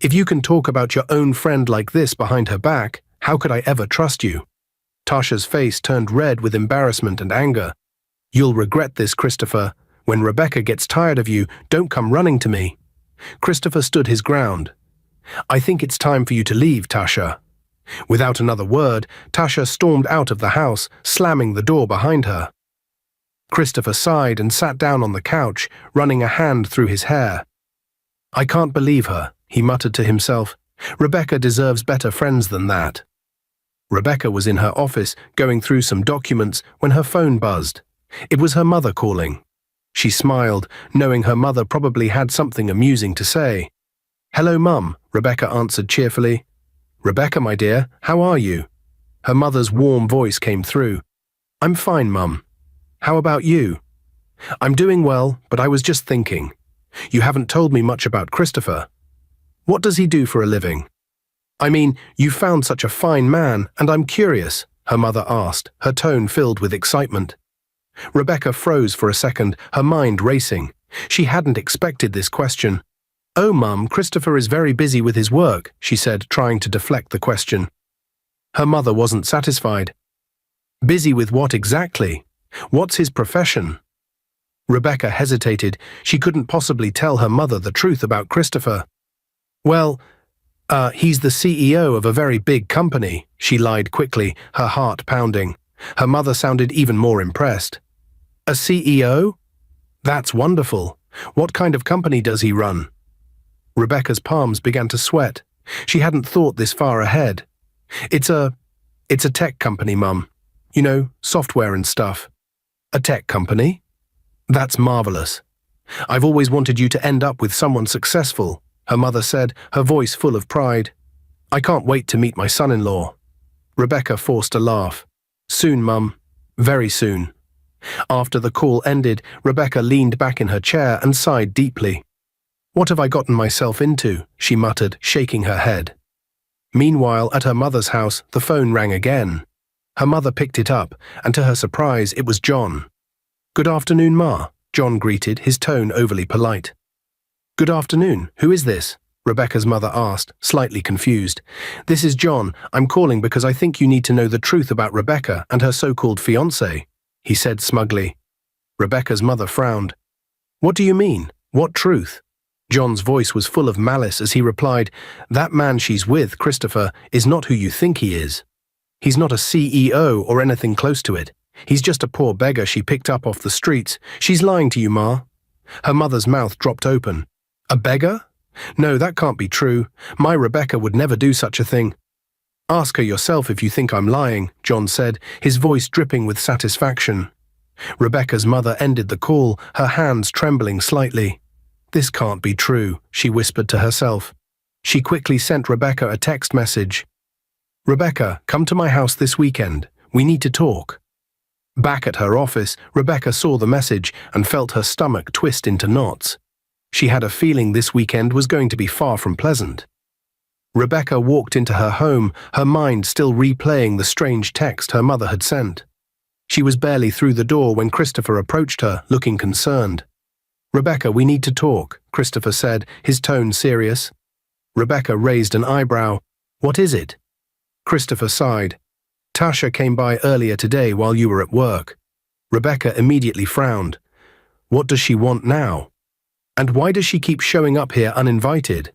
If you can talk about your own friend like this behind her back, how could I ever trust you?" Tasha's face turned red with embarrassment and anger. "You'll regret this, Christopher. When Rebecca gets tired of you, don't come running to me." Christopher stood his ground. "I think it's time for you to leave, Tasha." Without another word, Tasha stormed out of the house, slamming the door behind her. Christopher sighed and sat down on the couch, running a hand through his hair. "I can't believe her," he muttered to himself. "Rebecca deserves better friends than that." Rebecca was in her office, going through some documents, when her phone buzzed. It was her mother calling. She smiled, knowing her mother probably had something amusing to say. "Hello, Mum," Rebecca answered cheerfully. "Rebecca, my dear, how are you?" Her mother's warm voice came through. "I'm fine, Mum. How about you?" "I'm doing well, but I was just thinking. You haven't told me much about Christopher. What does he do for a living?" "I mean, you found such a fine man, and I'm curious," her mother asked, her tone filled with excitement. Rebecca froze for a second, her mind racing. She hadn't expected this question. "Oh, Mum, Christopher is very busy with his work," she said, trying to deflect the question. Her mother wasn't satisfied. "Busy with what exactly? What's his profession?" Rebecca hesitated. She couldn't possibly tell her mother the truth about Christopher. "Well, he's the CEO of a very big company," she lied quickly, her heart pounding. Her mother sounded even more impressed. "A CEO? That's wonderful. What kind of company does he run?" Rebecca's palms began to sweat. She hadn't thought this far ahead. It's a tech company, Mum. You know, software and stuff." "A tech company? That's marvelous. I've always wanted you to end up with someone successful," her mother said, her voice full of pride. "I can't wait to meet my son-in-law." Rebecca forced a laugh. "Soon, Mum. Very soon." After the call ended, Rebecca leaned back in her chair and sighed deeply. "What have I gotten myself into?" she muttered, shaking her head. Meanwhile, at her mother's house, the phone rang again. Her mother picked it up, and to her surprise, it was John. "Good afternoon, Ma," John greeted, his tone overly polite. "Good afternoon. Who is this?" Rebecca's mother asked, slightly confused. This is John. I'm calling because I think you need to know the truth about Rebecca and her so-called fiancé, he said smugly. Rebecca's mother frowned. What do you mean? What truth? John's voice was full of malice as he replied, That man she's with, Christopher, is not who you think he is. He's not a CEO or anything close to it. He's just a poor beggar she picked up off the streets. She's lying to you, Ma. Her mother's mouth dropped open. A beggar? No, that can't be true. My Rebecca would never do such a thing. Ask her yourself if you think I'm lying, John said, his voice dripping with satisfaction. Rebecca's mother ended the call, her hands trembling slightly. This can't be true, she whispered to herself. She quickly sent Rebecca a text message. Rebecca, come to my house this weekend. We need to talk. Back at her office, Rebecca saw the message and felt her stomach twist into knots. She had a feeling this weekend was going to be far from pleasant. Rebecca walked into her home, her mind still replaying the strange text her mother had sent. She was barely through the door when Christopher approached her, looking concerned. Rebecca, we need to talk, Christopher said, his tone serious. Rebecca raised an eyebrow. What is it? Christopher sighed. Tasha came by earlier today while you were at work. Rebecca immediately frowned. What does she want now? And why does she keep showing up here uninvited?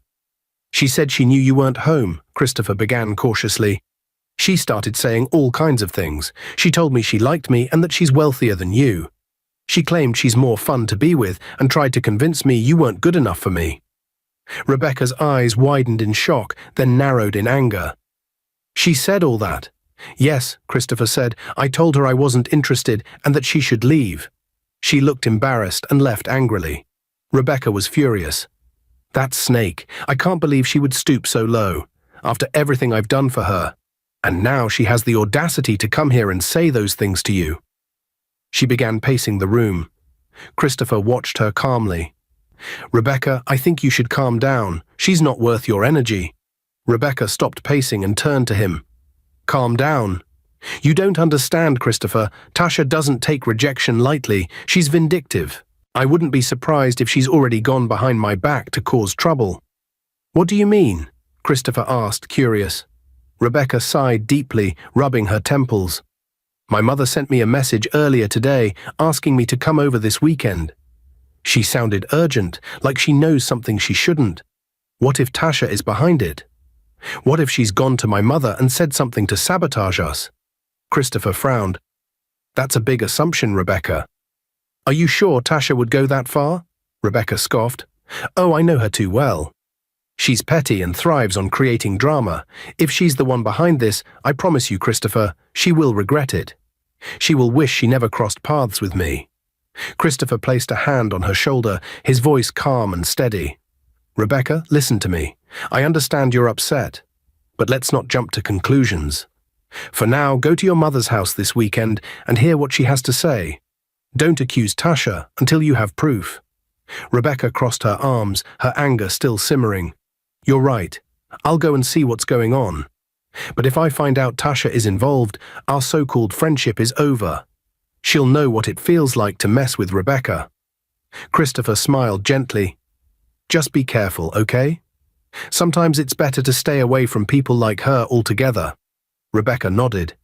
She said she knew you weren't home, Christopher began cautiously. She started saying all kinds of things. She told me she liked me and that she's wealthier than you. She claimed she's more fun to be with and tried to convince me you weren't good enough for me. Rebecca's eyes widened in shock, then narrowed in anger. She said all that. Yes, Christopher said. I told her I wasn't interested and that she should leave. She looked embarrassed and left angrily. Rebecca was furious. That snake. I can't believe she would stoop so low, after everything I've done for her. And now she has the audacity to come here and say those things to you. She began pacing the room. Christopher watched her calmly. Rebecca, I think you should calm down. She's not worth your energy. Rebecca stopped pacing and turned to him. Calm down. You don't understand, Christopher. Tasha doesn't take rejection lightly. She's vindictive. I wouldn't be surprised if she's already gone behind my back to cause trouble. What do you mean? Christopher asked, curious. Rebecca sighed deeply, rubbing her temples. My mother sent me a message earlier today asking me to come over this weekend. She sounded urgent, like she knows something she shouldn't. What if Tasha is behind it? What if she's gone to my mother and said something to sabotage us? Christopher frowned. That's a big assumption, Rebecca. Are you sure Tasha would go that far? Rebecca scoffed. Oh, I know her too well. She's petty and thrives on creating drama. If she's the one behind this, I promise you, Christopher, she will regret it. She will wish she never crossed paths with me. Christopher placed a hand on her shoulder, his voice calm and steady. Rebecca, listen to me. I understand you're upset, but let's not jump to conclusions. For now, go to your mother's house this weekend and hear what she has to say. Don't accuse Tasha until you have proof. Rebecca crossed her arms, her anger still simmering. You're right. I'll go and see what's going on. But if I find out Tasha is involved, our so-called friendship is over. She'll know what it feels like to mess with Rebecca. Christopher smiled gently. Just be careful, okay? Sometimes it's better to stay away from people like her altogether. Rebecca nodded.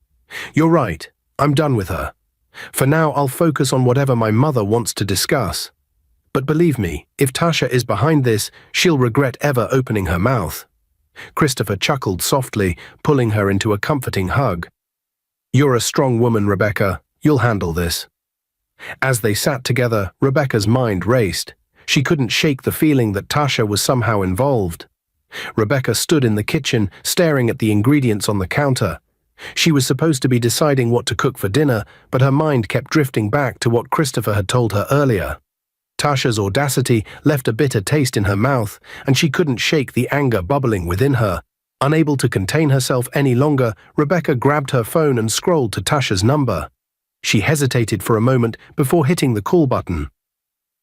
You're right. I'm done with her. For now, I'll focus on whatever my mother wants to discuss. But believe me, if Tasha is behind this, she'll regret ever opening her mouth. Christopher chuckled softly, pulling her into a comforting hug. You're a strong woman, Rebecca. You'll handle this. As they sat together, Rebecca's mind raced. She couldn't shake the feeling that Tasha was somehow involved. Rebecca stood in the kitchen, staring at the ingredients on the counter. She was supposed to be deciding what to cook for dinner, but her mind kept drifting back to what Christopher had told her earlier. Tasha's audacity left a bitter taste in her mouth, and she couldn't shake the anger bubbling within her. Unable to contain herself any longer, Rebecca grabbed her phone and scrolled to Tasha's number. She hesitated for a moment before hitting the call button.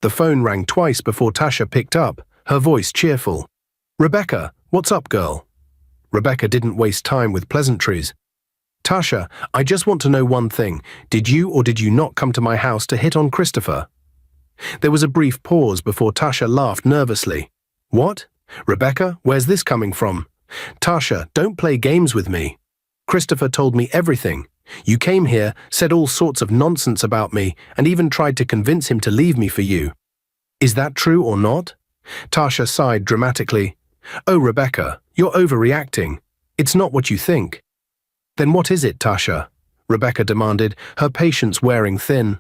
The phone rang twice before Tasha picked up, her voice cheerful. Rebecca, what's up, girl? Rebecca didn't waste time with pleasantries. Tasha, I just want to know one thing. Did you or did you not come to my house to hit on Christopher? There was a brief pause before Tasha laughed nervously. What? Rebecca, where's this coming from? Tasha, don't play games with me. Christopher told me everything. You came here, said all sorts of nonsense about me, and even tried to convince him to leave me for you. Is that true or not? Tasha sighed dramatically. Oh, Rebecca, you're overreacting. It's not what you think. Then what is it, Tasha? Rebecca demanded, her patience wearing thin.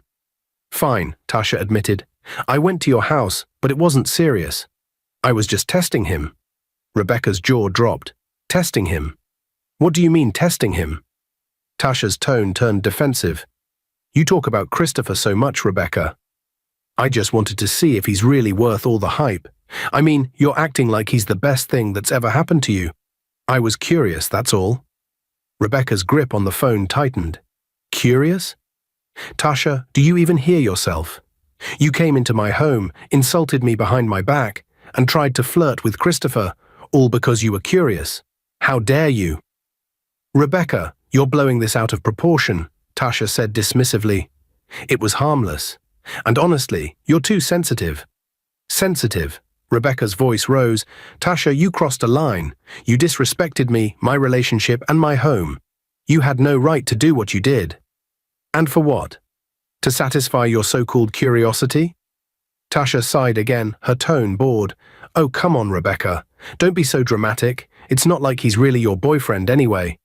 Fine, Tasha admitted. I went to your house, but it wasn't serious. I was just testing him. Rebecca's jaw dropped. Testing him? What do you mean testing him? Tasha's tone turned defensive. You talk about Christopher so much, Rebecca. I just wanted to see if he's really worth all the hype. I mean, you're acting like he's the best thing that's ever happened to you. I was curious, that's all. Rebecca's grip on the phone tightened. Curious? Tasha, do you even hear yourself? You came into my home, insulted me behind my back, and tried to flirt with Christopher, all because you were curious. How dare you? Rebecca, you're blowing this out of proportion, Tasha said dismissively. It was harmless. And honestly, you're too sensitive. Sensitive? Rebecca's voice rose. Tasha, you crossed a line. You disrespected me, my relationship, and my home. You had no right to do what you did. And for what? To satisfy your so-called curiosity? Tasha sighed again, her tone bored. Oh, come on, Rebecca. Don't be so dramatic. It's not like he's really your boyfriend anyway.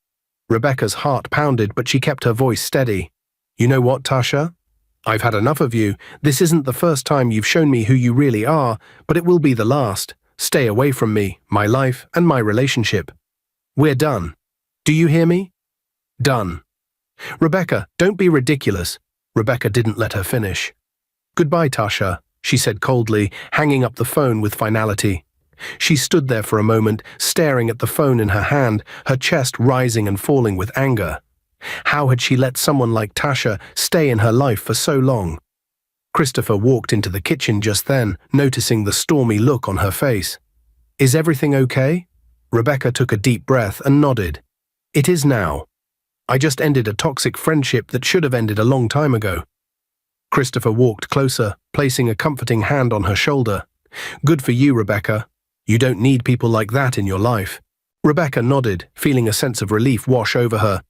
Rebecca's heart pounded, but she kept her voice steady. You know what, Tasha? I've had enough of you. This isn't the first time you've shown me who you really are, but it will be the last. Stay away from me, my life, and my relationship. We're done. Do you hear me? Done. Rebecca, don't be ridiculous. Rebecca didn't let her finish. Goodbye, Tasha, she said coldly, hanging up the phone with finality. She stood there for a moment, staring at the phone in her hand, her chest rising and falling with anger. How had she let someone like Tasha stay in her life for so long? Christopher walked into the kitchen just then, noticing the stormy look on her face. Is everything okay? Rebecca took a deep breath and nodded. It is now. I just ended a toxic friendship that should have ended a long time ago. Christopher walked closer, placing a comforting hand on her shoulder. Good for you, Rebecca. You don't need people like that in your life. Rebecca nodded, feeling a sense of relief wash over her.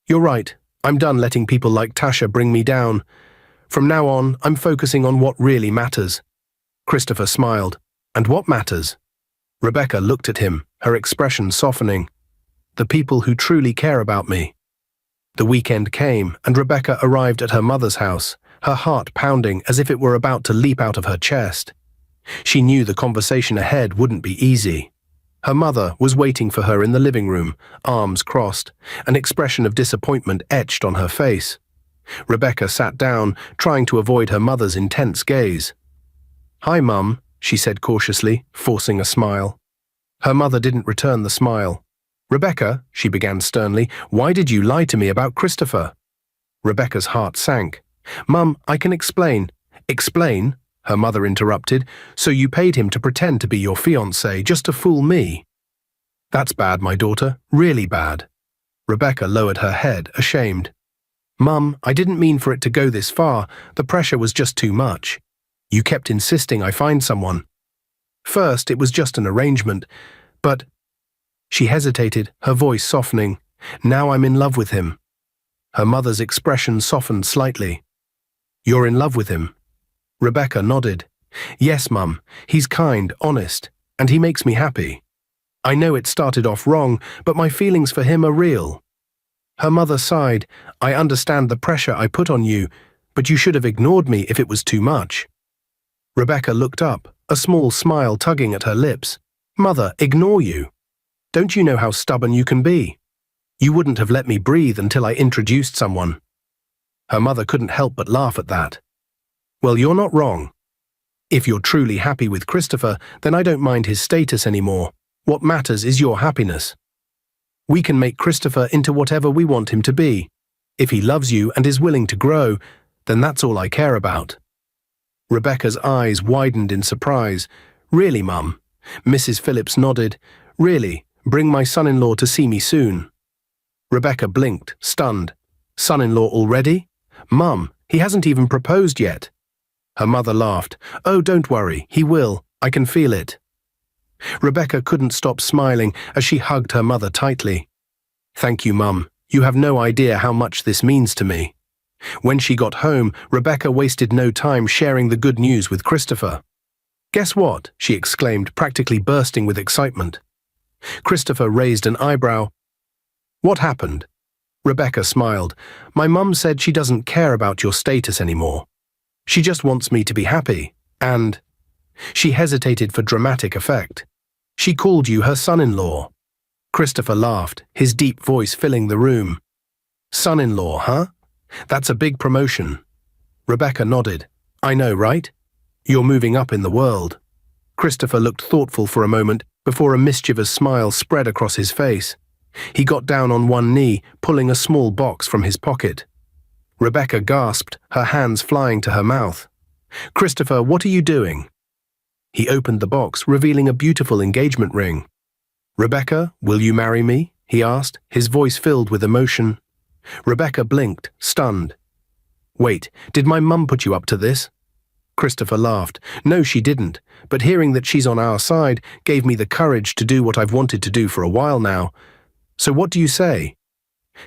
You're right. I'm done letting people like Tasha bring me down. From now on, I'm focusing on what really matters. Christopher smiled. And what matters? Rebecca looked at him, her expression softening. The people who truly care about me. The weekend came, and Rebecca arrived at her mother's house, her heart pounding as if it were about to leap out of her chest. She knew the conversation ahead wouldn't be easy. Her mother was waiting for her in the living room, arms crossed, an expression of disappointment etched on her face. Rebecca sat down, trying to avoid her mother's intense gaze. Hi, Mum, she said cautiously, forcing a smile. Her mother didn't return the smile. Rebecca, she began sternly, why did you lie to me about Christopher? Rebecca's heart sank. Mum, I can explain. Explain? Her mother interrupted. So you paid him to pretend to be your fiancé just to fool me? That's bad, my daughter, really bad. Rebecca lowered her head, ashamed. Mum, I didn't mean for it to go this far. The pressure was just too much. You kept insisting I find someone. First, it was just an arrangement, but... She hesitated, her voice softening. Now I'm in love with him. Her mother's expression softened slightly. You're in love with him? Rebecca nodded. Yes, Mum. He's kind, honest, and he makes me happy. I know it started off wrong, but my feelings for him are real. Her mother sighed. I understand the pressure I put on you, but you should have ignored me if it was too much. Rebecca looked up, a small smile tugging at her lips. Mother, ignore you. Don't you know how stubborn you can be? You wouldn't have let me breathe until I introduced someone. Her mother couldn't help but laugh at that. Well, you're not wrong. If you're truly happy with Christopher, then I don't mind his status anymore. What matters is your happiness. We can make Christopher into whatever we want him to be. If he loves you and is willing to grow, then that's all I care about. Rebecca's eyes widened in surprise. Really, Mum? Mrs. Phillips nodded. Really, bring my son-in-law to see me soon. Rebecca blinked, stunned. Son-in-law already? Mum, he hasn't even proposed yet. Her mother laughed. Oh, don't worry, he will. I can feel it. Rebecca couldn't stop smiling as she hugged her mother tightly. "Thank you, Mum. You have no idea how much this means to me." When she got home, Rebecca wasted no time sharing the good news with Christopher. "Guess what?" she exclaimed, practically bursting with excitement. Christopher raised an eyebrow. "What happened?" Rebecca smiled. "My mum said she doesn't care about your status anymore. She just wants me to be happy, and—" She hesitated for dramatic effect. "She called you her son-in-law." Christopher laughed, his deep voice filling the room. "Son-in-law, huh? That's a big promotion." Rebecca nodded. "I know, right? You're moving up in the world." Christopher looked thoughtful for a moment before a mischievous smile spread across his face. He got down on one knee, pulling a small box from his pocket. Rebecca gasped, her hands flying to her mouth. "Christopher, what are you doing?" He opened the box, revealing a beautiful engagement ring. "Rebecca, will you marry me?" he asked, his voice filled with emotion. Rebecca blinked, stunned. "Wait, did my mum put you up to this?" Christopher laughed. "No, she didn't, but hearing that she's on our side gave me the courage to do what I've wanted to do for a while now. So what do you say?"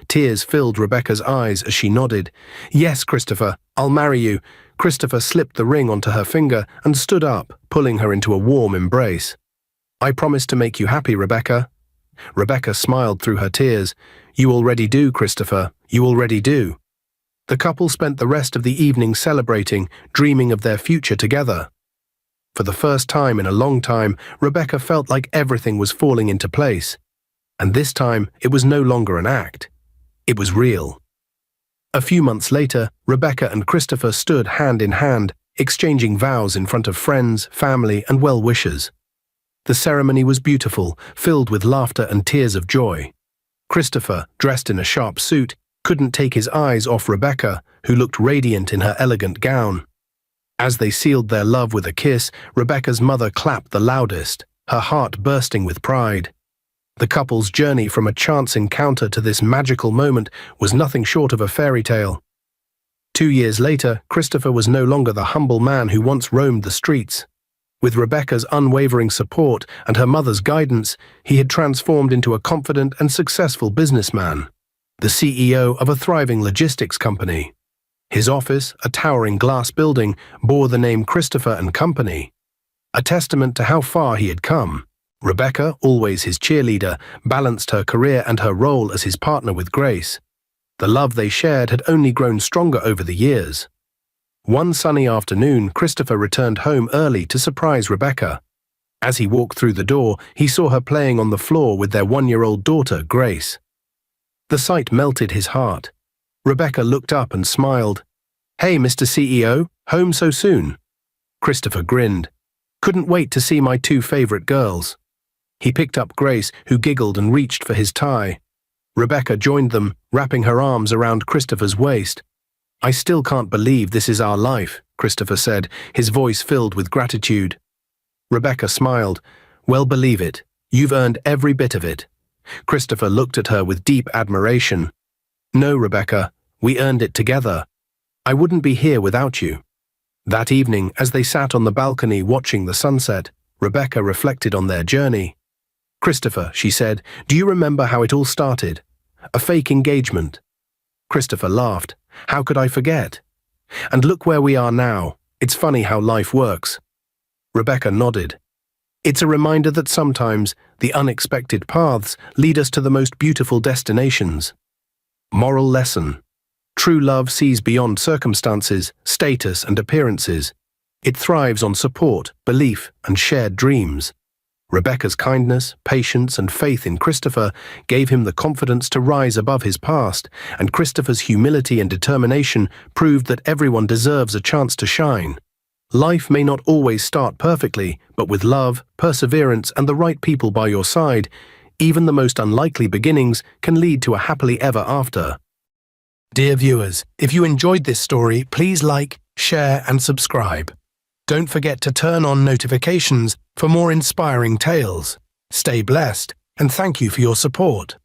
Tears filled Rebecca's eyes as she nodded. "Yes, Christopher, I'll marry you." Christopher slipped the ring onto her finger and stood up, pulling her into a warm embrace. "I promise to make you happy, Rebecca." Rebecca smiled through her tears. "You already do, Christopher. You already do." The couple spent the rest of the evening celebrating, dreaming of their future together. For the first time in a long time, Rebecca felt like everything was falling into place. And this time, it was no longer an act. It was real. A few months later, Rebecca and Christopher stood hand in hand, exchanging vows in front of friends, family, and well-wishers. The ceremony was beautiful, filled with laughter and tears of joy. Christopher, dressed in a sharp suit, couldn't take his eyes off Rebecca, who looked radiant in her elegant gown. As they sealed their love with a kiss, Rebecca's mother clapped the loudest, her heart bursting with pride. The couple's journey from a chance encounter to this magical moment was nothing short of a fairy tale. 2 years later, Christopher was no longer the humble man who once roamed the streets. With Rebecca's unwavering support and her mother's guidance, he had transformed into a confident and successful businessman, the CEO of a thriving logistics company. His office, a towering glass building, bore the name Christopher and Company, a testament to how far he had come. Rebecca, always his cheerleader, balanced her career and her role as his partner with grace. The love they shared had only grown stronger over the years. One sunny afternoon, Christopher returned home early to surprise Rebecca. As he walked through the door, he saw her playing on the floor with their 1-year-old daughter, Grace. The sight melted his heart. Rebecca looked up and smiled. "Hey, Mr. CEO, home so soon?" Christopher grinned. "Couldn't wait to see my 2 favorite girls." He picked up Grace, who giggled and reached for his tie. Rebecca joined them, wrapping her arms around Christopher's waist. "I still can't believe this is our life," Christopher said, his voice filled with gratitude. Rebecca smiled. "Well, believe it. You've earned every bit of it." Christopher looked at her with deep admiration. "No, Rebecca, we earned it together. I wouldn't be here without you." That evening, as they sat on the balcony watching the sunset, Rebecca reflected on their journey. "Christopher," she said, "do you remember how it all started? A fake engagement." Christopher laughed. "How could I forget? And look where we are now. It's funny how life works." Rebecca nodded. "It's a reminder that sometimes the unexpected paths lead us to the most beautiful destinations." Moral lesson. True love sees beyond circumstances, status, and appearances. It thrives on support, belief, and shared dreams. Rebecca's kindness, patience, and faith in Christopher gave him the confidence to rise above his past, and Christopher's humility and determination proved that everyone deserves a chance to shine. Life may not always start perfectly, but with love, perseverance, and the right people by your side, even the most unlikely beginnings can lead to a happily ever after. Dear viewers, if you enjoyed this story, please like, share, and subscribe. Don't forget to turn on notifications for more inspiring tales. Stay blessed, and thank you for your support.